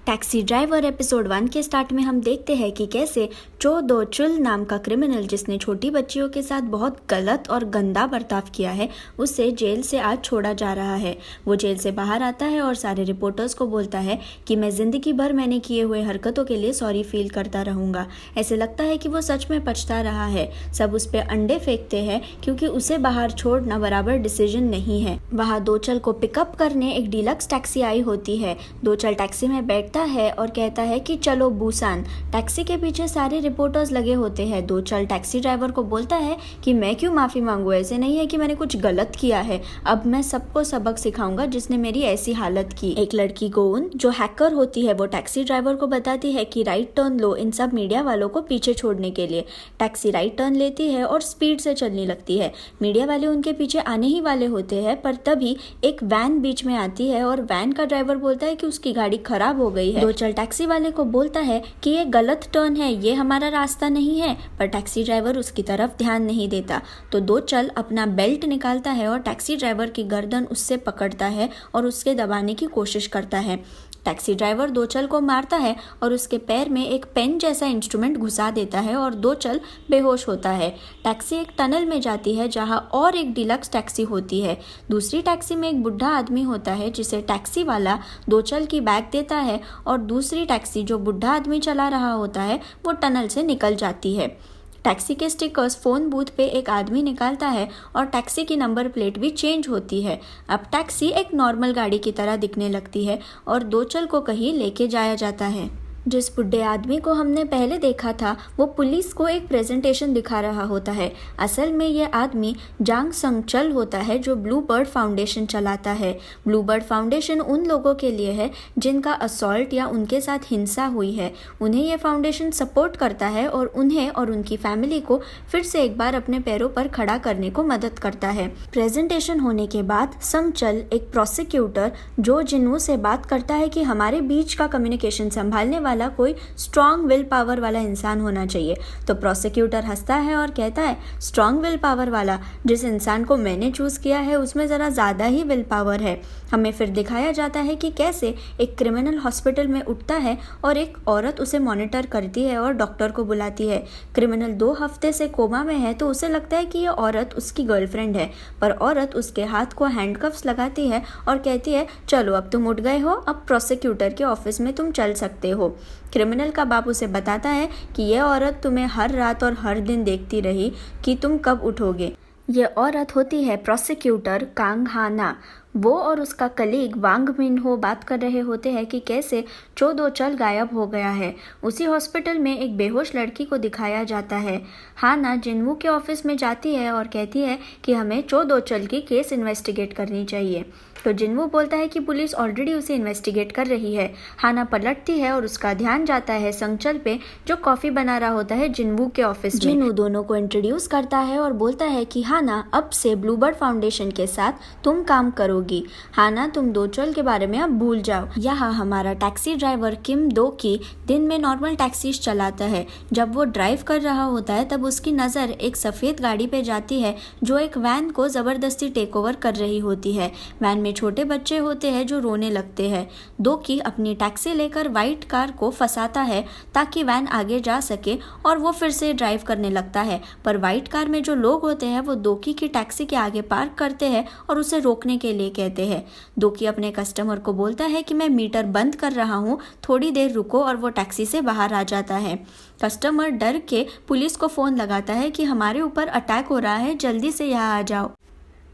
Taxi driver episode 1 के start में हम देखते हैं कि कैसे चो दो चुल नाम का क्रिमिनल, जिसने छोटी बच्चियों के साथ बहुत गलत और गंदा बर्ताव किया है, उसे जेल से आज छोड़ा जा रहा है। वो जेल से बाहर आता है और सारे रिपोर्टर्स को बोलता है कि मैं जिंदगी भर मैंने किए हुए हरकतों के लिए सॉरी फील करता रहूंगा। ऐसे लगता है कि वो सच में पछता रहा है। सब उस पर अंडे फेंकते हैं क्योंकि उसे बाहर छोड़ना बराबर डिसीजन नहीं है। वहाँ दो चल को पिकअप करने एक डीलक्स टैक्सी आई होती है। दो चल टैक्सी में बैठता है और कहता है कि चलो बुसान। टैक्सी के पीछे सारे रिपोर्टर्स लगे होते हैं। दो चल टैक्सी ड्राइवर को बोलता है कि मैं क्यों माफी मांगू, ऐसे नहीं है कि मैंने कुछ गलत किया है। अब मैं सबको सबक सिखाऊंगा जिसने मेरी ऐसी हालत की। एक लड़की गोउन जो हैकर होती है वो टैक्सी ड्राइवर को बताती है कि राइट टर्न लो इन सब मीडिया वालों को पीछे छोड़ने के लिए। टैक्सी राइट टर्न लेती है और स्पीड से चलने लगती है। मीडिया वाले उनके पीछे आने ही वाले होते हैं, पर तभी एक वैन बीच में आती है और वैन का ड्राइवर बोलता है कि उसकी गाड़ी खराब हो गई है। दो चल टैक्सी वाले को बोलता है कि ये गलत टर्न है, ये हमारा रास्ता नहीं है, पर टैक्सी ड्राइवर उसकी तरफ ध्यान नहीं देता। तो दो चल अपना बेल्ट निकालता है और टैक्सी ड्राइवर की गर्दन उससे पकड़ता है और उसके दबाने की कोशिश करता है। टैक्सी ड्राइवर दो चल को मारता है और उसके पैर में एक पेन जैसा इंस्ट्रूमेंट घुसा देता है और दो चल बेहोश होता है। टैक्सी एक टनल में जाती है जहां और एक डिलक्स टैक्सी होती है। दूसरी टैक्सी में एक बुढ़ा आदमी होता है जिसे टैक्सी वाला दो चल की बैग देता है और दूसरी टैक्सी जो बुढ़ा आदमी चला रहा होता है वो टनल से निकल जाती है। टैक्सी के स्टिकर्स फोन बूथ पे एक आदमी निकालता है और टैक्सी की नंबर प्लेट भी चेंज होती है। अब टैक्सी एक नॉर्मल गाड़ी की तरह दिखने लगती है और दो चल को कहीं लेके जाया जाता है। जिस बुढ़े आदमी को हमने पहले देखा था वो पुलिस को एक प्रेजेंटेशन दिखा रहा होता है। असल में ये आदमी जांग संगचल होता है जो ब्लू बर्ड फाउंडेशन चलाता है। ब्लू बर्ड फाउंडेशन उन लोगों के लिए है जिनका असॉल्ट या उनके साथ हिंसा हुई है। उन्हें ये फाउंडेशन सपोर्ट करता है और उन्हें और उनकी फैमिली को फिर से एक बार अपने पैरों पर खड़ा करने को मदद करता है। प्रेजेंटेशन होने के बाद संगचल एक प्रोसिक्यूटर जो जिन्नू से बात करता है कि हमारे बीच का कम्युनिकेशन संभालने वाला कोई स्ट्रॉन्ग विल पावर वाला इंसान होना चाहिए। तो प्रोसिक्यूटर हंसता है और कहता है स्ट्रॉन्ग विल पावर वाला, जिस इंसान को मैंने चूज किया है उसमें जरा ज्यादा ही विल पावर है। हमें फिर दिखाया जाता है कि कैसे एक क्रिमिनल हॉस्पिटल में उठता है और एक औरत उसे मॉनिटर करती है और डॉक्टर को बुलाती है। क्रिमिनल 2 हफ्ते से कोमा में है तो उसे लगता है कि यह औरत उसकी गर्लफ्रेंड है, पर औरत उसके हाथ को हैंडकफ्स लगाती है और कहती है चलो अब तुम उठ गए हो, अब प्रोसिक्यूटर के ऑफिस में तुम चल सकते हो। क्रिमिनल का बाप उसे बताता है कि यह औरत तुम्हें हर रात और हर दिन देखती रही कि तुम कब उठोगे। ये औरत होती है प्रोसिक्यूटर कांग हाना। वो और उसका कलीग वांग मिन हो बात कर रहे होते हैं कि कैसे चो दो चल गायब हो गया है। उसी हॉस्पिटल में एक बेहोश लड़की को दिखाया जाता है। हाना जिनवू के ऑफिस में जाती है और कहती है कि हमें चो दो चल की केस इन्वेस्टिगेट करनी चाहिए। तो जिनवू बोलता है कि पुलिस ऑलरेडी उसे इन्वेस्टिगेट कर रही है। हाना पलटती है और उसका ध्यान जाता है संगचल पे जो कॉफी बना रहा होता है जिनवू के ऑफिस में। जिनवू दोनों को इंट्रोड्यूस करता है और बोलता है कि हाना अब से ब्लूबर्ड फाउंडेशन के साथ तुम काम करोगी। हाना तुम दो चल के बारे में अब भूल जाओ। यहाँ हमारा टैक्सी ड्राइवर किम दो की दिन में नॉर्मल टैक्सीज चलाता है। जब वो ड्राइव कर रहा होता है तब उसकी नज़र एक सफ़ेद गाड़ी पे जाती है जो एक वैन को ज़बरदस्ती टेक ओवर कर रही होती है। वैन में छोटे बच्चे होते हैं जो रोने लगते हैं। दो की अपनी टैक्सी लेकर वाइट कार को फंसाता है ताकि वैन आगे जा सके और वो फिर से ड्राइव करने लगता है, पर वाइट कार में जो लोग होते हैं वो दोकी की टैक्सी के आगे पार्क करते हैं और उसे रोकने के लिए कहते हैं। दोकी अपने कस्टमर को बोलता है कि मैं मीटर बंद कर रहा हूँ, थोड़ी देर रुको, और वो टैक्सी से बाहर आ जाता है। कस्टमर डर के पुलिस को फ़ोन लगाता है कि हमारे ऊपर अटैक हो रहा है, जल्दी से यहाँ आ जाओ।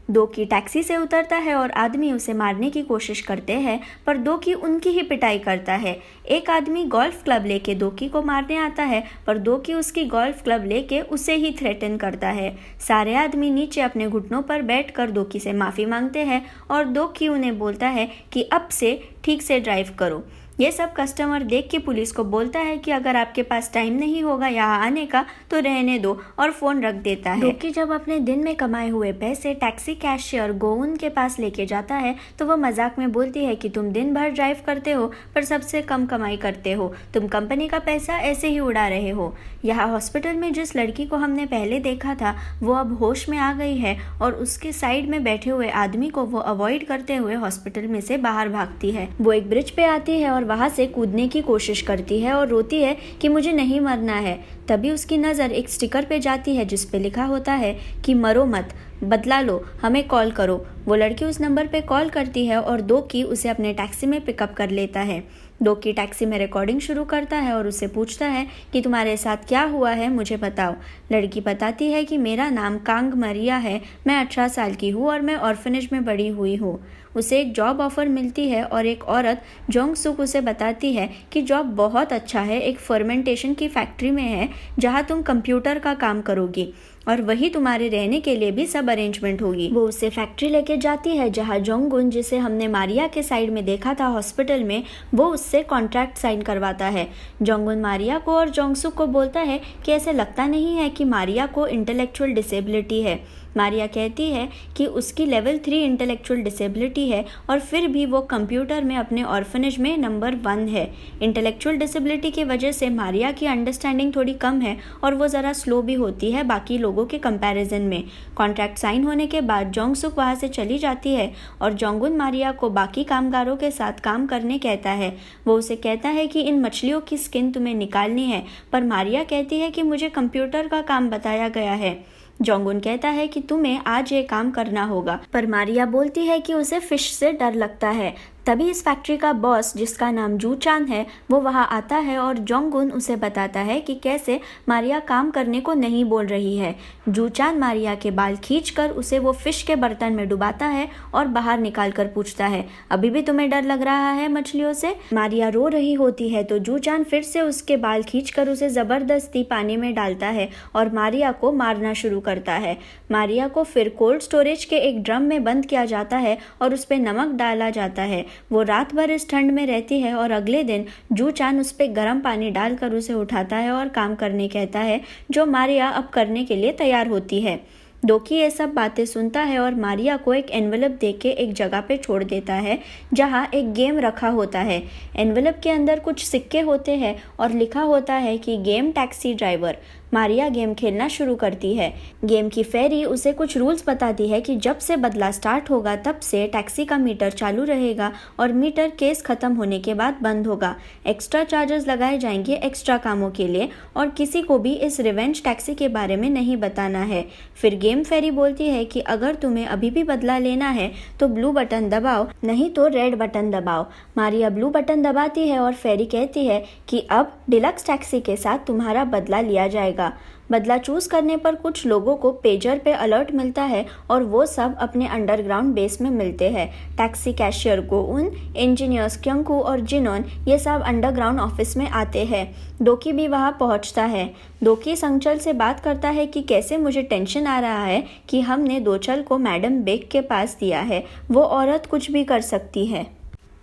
दो की टैक्सी से उतरता है और आदमी उसे मारने की कोशिश करते हैं, पर दो की उनकी ही पिटाई करता है। एक आदमी गोल्फ क्लब लेके दो की को मारने आता है, पर दो की उसकी गोल्फ क्लब लेके उसे ही थ्रेटन करता है। सारे आदमी नीचे अपने घुटनों पर बैठकर दो की से माफ़ी मांगते हैं और दो की उन्हें बोलता है कि अब से ठीक से ड्राइव करो। ये सब कस्टमर देख के पुलिस को बोलता है कि अगर आपके पास टाइम नहीं होगा यहाँ आने का तो रहने दो, और फ़ोन रख देता है। दोकी जब अपने दिन में कमाए हुए पैसे टैक्सी कैशियर गोउन के पास लेके जाता है तो वह मजाक में बोलती है कि तुम दिन भर ड्राइव करते हो पर सबसे कम कमाई करते हो, तुम कंपनी का पैसा ऐसे ही उड़ा रहे हो। यहाँ हॉस्पिटल में जिस लड़की को हमने पहले देखा था वो अब होश में आ गई है और उसके साइड में बैठे हुए आदमी को वो अवॉइड करते हुए हॉस्पिटल में से बाहर भागती है। वो एक ब्रिज पे आती है और और वहाँ से कूदने की कोशिश करती है और रोती है कि मुझे नहीं मरना है। तभी उसकी नज़र एक स्टिकर पे जाती है जिस पे लिखा होता है कि मरो मत, बदला लो, हमें कॉल करो। वो लड़की उस नंबर पे कॉल करती है और दोकी उसे अपने टैक्सी में पिकअप कर लेता है। दोकी टैक्सी में रिकॉर्डिंग शुरू करता है और उससे पूछता है कि तुम्हारे साथ क्या हुआ है, मुझे बताओ। लड़की बताती है कि मेरा नाम कांग मरिया है, मैं 18 साल की हूँ और मैं ऑर्फनेज में बड़ी हुई हूँ। उसे एक जॉब ऑफर मिलती है और एक औरत जोंग सुक उसे बताती है कि जॉब बहुत अच्छा है, एक फर्मेंटेशन की फैक्ट्री में है जहाँ तुम कंप्यूटर का काम करोगी और वही तुम्हारे रहने के लिए भी सब अरेंजमेंट होगी। वो उसे फैक्ट्री लेके जाती है जहाँ जोंगुन, जिसे हमने मारिया के साइड में देखा था हॉस्पिटल में, वो उससे कॉन्ट्रैक्ट साइन करवाता है। जोंगुन मारिया को और जोंगसुक को बोलता है कि ऐसे लगता नहीं है कि मारिया को इंटेलेक्चुअल डिसेबिलिटी है। मारिया कहती है कि उसकी लेवल 3 इंटेलेक्चुअल डिसेबिलिटी है और फिर भी वो कंप्यूटर में अपने ऑर्फनेज में नंबर 1 है। इंटेलेक्चुअल डिसेबिलिटी की वजह से मारिया की अंडरस्टैंडिंग थोड़ी कम है और वो ज़रा स्लो भी होती है बाकी लोगों के कंपैरिजन में। कॉन्ट्रैक्ट साइन होने के बाद जोंगसुक वहाँ से चली जाती है और जोंगुन मारिया को बाकी कामगारों के साथ काम करने कहता है। वो उसे कहता है कि इन मछलियों की स्किन तुम्हें निकालनी है, पर मारिया कहती है कि मुझे कंप्यूटर का काम बताया गया है। जोंगुन कहता है कि तुम्हें आज ये काम करना होगा, पर मारिया बोलती है कि उसे फिश से डर लगता है। तभी इस फैक्ट्री का बॉस, जिसका नाम जू चान है, वो वहाँ आता है और जोंगुन उसे बताता है कि कैसे मारिया काम करने को नहीं बोल रही है। जू चान मारिया के बाल खींचकर उसे वो फिश के बर्तन में डुबाता है और बाहर निकालकर पूछता है, अभी भी तुम्हें डर लग रहा है मछलियों से? मारिया रो रही होती है तो जू चान फिर से उसके बाल खींचकर उसे जबरदस्ती पानी में डालता है और मारिया को मारना शुरू करता है। मारिया को फिर कोल्ड स्टोरेज के एक ड्रम में बंद किया जाता है और उस पर नमक डाला जाता है। वो रात भर इस ठंड में रहती है और अगले दिन जू चान उस पर गर्म पानी डालकर उसे उठाता है और काम करने कहता है, जो मारिया अब करने के लिए तैयार होती है। दोकी ये सब बातें सुनता है और मारिया को एक एनवेलप देके एक जगह पे छोड़ देता है जहाँ एक गेम रखा होता है। एनवेलप के अंदर कुछ सिक्के होते हैं और लिखा होता है कि game taxi driver. Maria game खेलना शुरू करती है। गेम की फेरी उसे कुछ रूल्स बताती है कि जब से बदला स्टार्ट होगा तब से टैक्सी का मीटर चालू रहेगा और मीटर केस खत्म होने के बाद बंद होगा। एक्स्ट्रा चार्जेस लगाए जाएंगे एक्स्ट्रा कामों के लिए और किसी को भी इस रिवेंज टैक्सी के बारे में नहीं बताना है। फिर गेम फेरी बोलती है कि अगर तुम्हें अभी भी बदला लेना है तो ब्लू बटन दबाओ, नहीं तो रेड बटन दबाओ। मारिया ब्लू बटन दबाती है और फेरी कहती है कि अब डिलक्स टैक्सी के साथ तुम्हारा बदला लिया जाएगा। बदला चूज करने पर कुछ लोगों को पेजर पे अलर्ट मिलता है और वो सब अपने अंडरग्राउंड बेस में मिलते हैं। टैक्सी कैशियर को उन इंजीनियर्स क्यंकू और जिनोन ये सब अंडरग्राउंड ऑफिस में आते हैं। दोकी भी वहाँ पहुँचता है। दोकी संगचल से बात करता है कि कैसे मुझे टेंशन आ रहा है कि हमने दोचल को मैडम बेक के पास दिया है, वो औरत कुछ भी कर सकती है।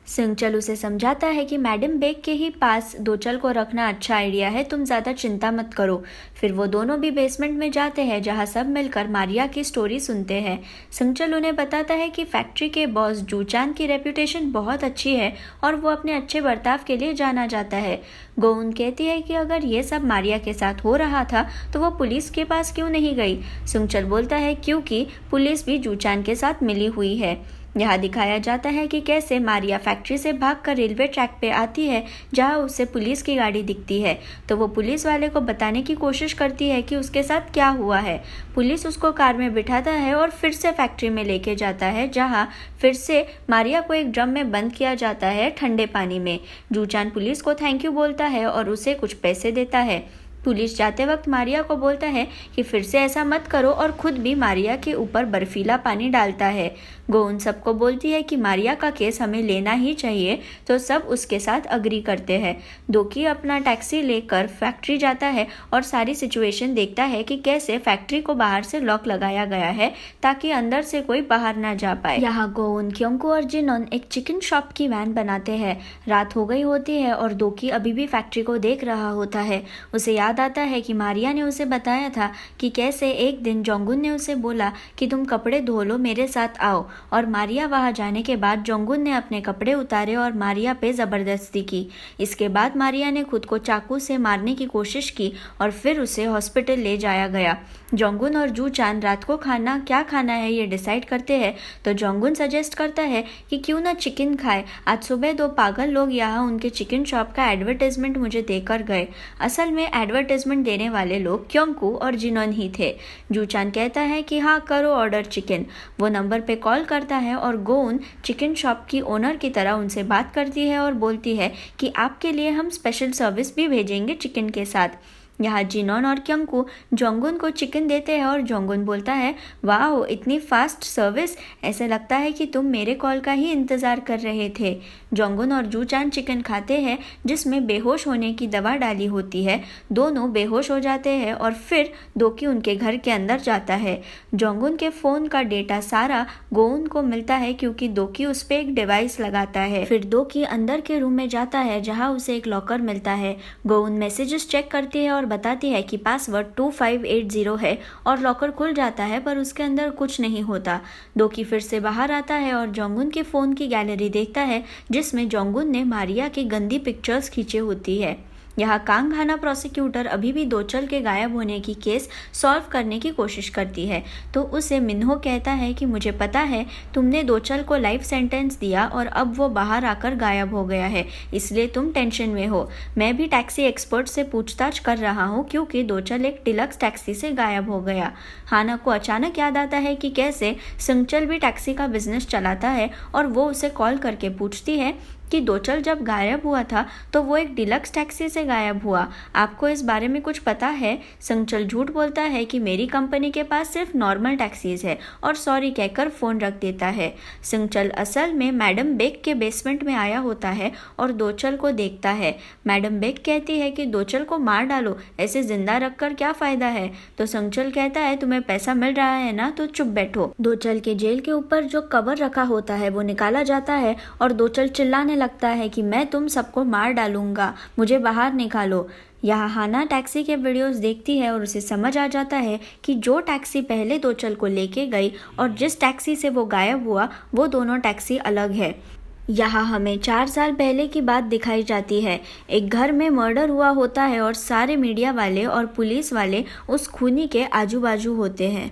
संगचल उसे समझाता है कि मैडम बेक के ही पास दोचल को रखना अच्छा आइडिया है, तुम ज़्यादा चिंता मत करो। फिर वो दोनों भी बेसमेंट में जाते हैं जहाँ सब मिलकर मारिया की स्टोरी सुनते हैं। संगचल उन्हें बताता है कि फैक्ट्री के बॉस जूचान की रेपुटेशन बहुत अच्छी है और वो अपने अच्छे बर्ताव के लिए जाना जाता है। गोउन कहती है कि अगर ये सब मारिया के साथ हो रहा था तो वो पुलिस के पास क्यों नहीं गई? संगचल बोलता है क्योंकि पुलिस भी जूचान के साथ मिली हुई है। यहाँ दिखाया जाता है कि कैसे मारिया फैक्ट्री से भागकर रेलवे ट्रैक पे आती है जहाँ उसे पुलिस की गाड़ी दिखती है, तो वो पुलिस वाले को बताने की कोशिश करती है कि उसके साथ क्या हुआ है। पुलिस उसको कार में बिठाता है और फिर से फैक्ट्री में लेके जाता है जहाँ फिर से मारिया को एक ड्रम में बंद किया जाता है ठंडे पानी में। जूचान पुलिस को थैंक यू बोलता है और उसे कुछ पैसे देता है। पुलिस जाते वक्त मारिया को बोलता है कि फिर से ऐसा मत करो और खुद भी मारिया के ऊपर बर्फीला पानी डालता है। गोउन सबको बोलती है कि मारिया का केस हमें लेना ही चाहिए, तो सब उसके साथ अग्री करते हैं। दोकी अपना टैक्सी लेकर फैक्ट्री जाता है और सारी सिचुएशन देखता है कि कैसे फैक्ट्री को बाहर से लॉक लगाया गया है ताकि अंदर से कोई बाहर ना जा पाए। यहाँ गोउन, क्योंकू और जिनोन एक चिकन शॉप की वैन बनाते हैं। रात हो गई होती है और दोकी अभी भी फैक्ट्री को देख रहा होता है। उसे याद आता है कि मारिया ने उसे बताया था कि कैसे एक दिन जोंगुन ने उसे बोला कि तुम कपड़े धो लो, मेरे साथ आओ, और मारिया वहां जाने के बाद जोंगुन ने अपने कपड़े उतारे और मारिया पे जबरदस्ती की। इसके बाद मारिया ने खुद को चाकू से मारने की कोशिश की और फिर उसे हॉस्पिटल ले जाया गया। जोंगुन और जू चान रात को खाना क्या खाना है ये डिसाइड करते हैं। तो जोंगुन सजेस्ट करता है कि क्यों ना चिकन खाए। आज सुबह 2 पागल लोग यहाँ उनके चिकन शॉप का एडवर्टाइजमेंट मुझे देकर गए। असल में एडवर्टाइजमेंट देने वाले लोग क्योंकू और जिनोन ही थे। जू चान कहता है कि हाँ करो ऑर्डर चिकन। वो नंबर पे कॉल करता है और गोउन चिकन शॉप की ओनर की तरह उनसे बात करती है और बोलती है कि आपके लिए हम स्पेशल सर्विस भी भेजेंगे चिकन के साथ। यहाँ जिनोन और क्योंकू जोंगुन को चिकन देते हैं और जोंगुन बोलता है वाह इतनी फास्ट सर्विस, ऐसे लगता है कि तुम मेरे कॉल का ही इंतज़ार कर रहे थे। जोंगुन और जू चान चिकन खाते हैं जिसमें बेहोश होने की दवा डाली होती है। दोनों बेहोश हो जाते हैं और फिर दोकी उनके घर के अंदर जाता है। जोंगुन के फ़ोन का डेटा सारा गोउन को मिलता है क्योंकि दोकी उस पर एक डिवाइस लगाता है। फिर दोकी अंदर के रूम में जाता है जहाँ उसे एक लॉकर मिलता है। गोउन मैसेजेस चेक करती है और बताती है कि पासवर्ड 2580 है और लॉकर खुल जाता है पर उसके अंदर कुछ नहीं होता। दोकी फिर से बाहर आता है और जोंगुन के फ़ोन की गैलरी देखता है जिसमें जोंगुन ने मारिया की गंदी पिक्चर्स खींची होती है। यहाँ कांग हाना प्रोसिक्यूटर अभी भी दोचल के गायब होने की केस सॉल्व करने की कोशिश करती है। तो उसे मिन्हो कहता है कि मुझे पता है तुमने दोचल को लाइफ सेंटेंस दिया और अब वो बाहर आकर गायब हो गया है, इसलिए तुम टेंशन में हो। मैं भी टैक्सी एक्सपर्ट से पूछताछ कर रहा हूँ क्योंकि दोचल एक डिलक्स टैक्सी से गायब हो गया। हाना को अचानक याद आता है कि कैसे सिंगचल भी टैक्सी का बिजनेस चलाता है और वो उसे कॉल करके पूछती है कि दोचल जब गायब हुआ था तो वो एक डिलक्स टैक्सी से गायब हुआ। आपको इस बारे में कुछ पता है? सिंगचल झूठ बोलता है कि मेरी कंपनी के पास सिर्फ नॉर्मल टैक्सीज है और सॉरी कहकर फ़ोन रख देता है। सिंगचल असल में मैडम बेक के बेसमेंट में आया होता है और दोचल को देखता है। मैडम बेक कहती है कि दोचल को मार डालो, ऐसे जिंदा रखकर क्या फ़ायदा है। तो सिंगचल कहता है तुम्हें पैसा मिल रहा है ना तो चुप बैठो। दोचल के जेल के ऊपर जो कवर रखा होता है वो निकाला जाता है और दोचल चिल्लाने लगता है कि मैं तुम सबको मार डालूंगा, मुझे बाहर निकालो। यहाँ हाना टैक्सी के वीडियोस देखती है और उसे समझ आ जाता है कि जो टैक्सी पहले दोचल को लेके गई और जिस टैक्सी से वो गायब हुआ वो दोनों टैक्सी अलग है। यहाँ हमें 4 साल पहले की बात दिखाई जाती है। एक घर में मर्डर हुआ होता है और सारे मीडिया वाले और पुलिस वाले उस खूनी के आजू बाजू होते हैं।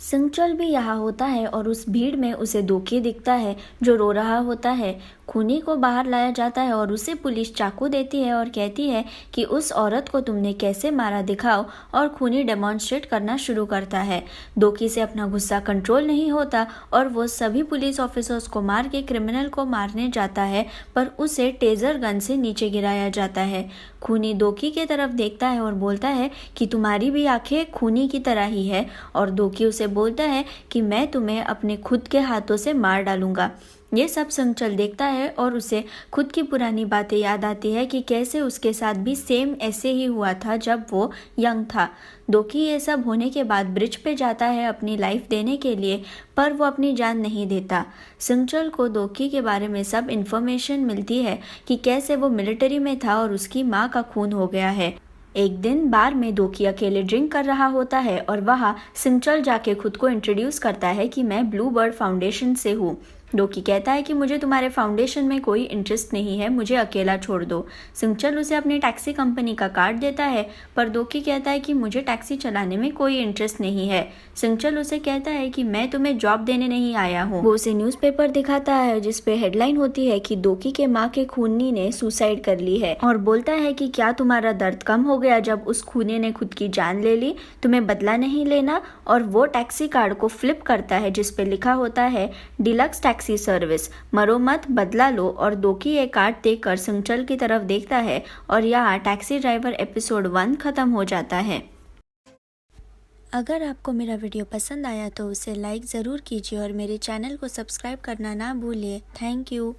सिंगचल भी यहाँ होता है और उस भीड़ में उसे दोकी दिखता है जो रो रहा होता है। खूनी को बाहर लाया जाता है और उसे पुलिस चाकू देती है और कहती है कि उस औरत को तुमने कैसे मारा दिखाओ, और खूनी डेमोन्स्ट्रेट करना शुरू करता है। दोकी से अपना गुस्सा कंट्रोल नहीं होता और वो सभी पुलिस ऑफिसर्स को मार के क्रिमिनल को मारने जाता है पर उसे टेजर गन से नीचे गिराया जाता है। खूनी दोकी के तरफ देखता है और बोलता है कि तुम्हारी भी आंखें खूनी की तरह ही है, और दोकी उसे बोलता है कि मैं तुम्हें अपने खुद के हाथों से मार डालूंगा। ये सब सिंगचल देखता है और उसे खुद की पुरानी बातें याद आती है कि कैसे उसके साथ भी सेम ऐसे ही हुआ था जब वो यंग था। दोकी ये सब होने के बाद ब्रिज पे जाता है अपनी लाइफ देने के लिए, पर वो अपनी जान नहीं देता। सिंगचल को दोकी के बारे में सब इन्फॉर्मेशन मिलती है कि कैसे वो मिलिट्री में था और उसकी माँ का खून हो गया है। एक दिन बार में दोकी अकेले ड्रिंक कर रहा होता है और वहाँ सिंगचल जाके खुद को इंट्रोड्यूस करता है कि मैं ब्लू बर्ड फाउंडेशन से हूँ। दोकी कहता है कि मुझे तुम्हारे फाउंडेशन में कोई इंटरेस्ट नहीं है, मुझे अकेला छोड़ दो। सिंगचल उसे अपनी टैक्सी कंपनी का कार्ड देता है पर दोकी कहता है कि मुझे टैक्सी चलाने में कोई इंटरेस्ट नहीं है। सिंगचल उसे कहता है कि मैं तुम्हें जॉब देने नहीं आया हूँ। वो उसे न्यूज़पेपर दिखाता है जिसपे हेडलाइन होती है कि दोकी के माँ के खूनी ने सुसाइड कर ली है, और बोलता है कि क्या तुम्हारा दर्द कम हो गया जब उस खूनी ने खुद की जान ले ली, तुम्हें बदला नहीं लेना। और वो टैक्सी कार्ड को फ्लिप करता है जिसपे लिखा होता है डिलक्स टैक्सी सर्विस, मरो मत बदला लो। और दोकी ये कार्ड देखकर सिंगचल की तरफ देखता है और यहाँ टैक्सी ड्राइवर एपिसोड 1 खत्म हो जाता है। अगर आपको मेरा वीडियो पसंद आया तो उसे लाइक ज़रूर कीजिए और मेरे चैनल को सब्सक्राइब करना ना भूलिए। Thank you.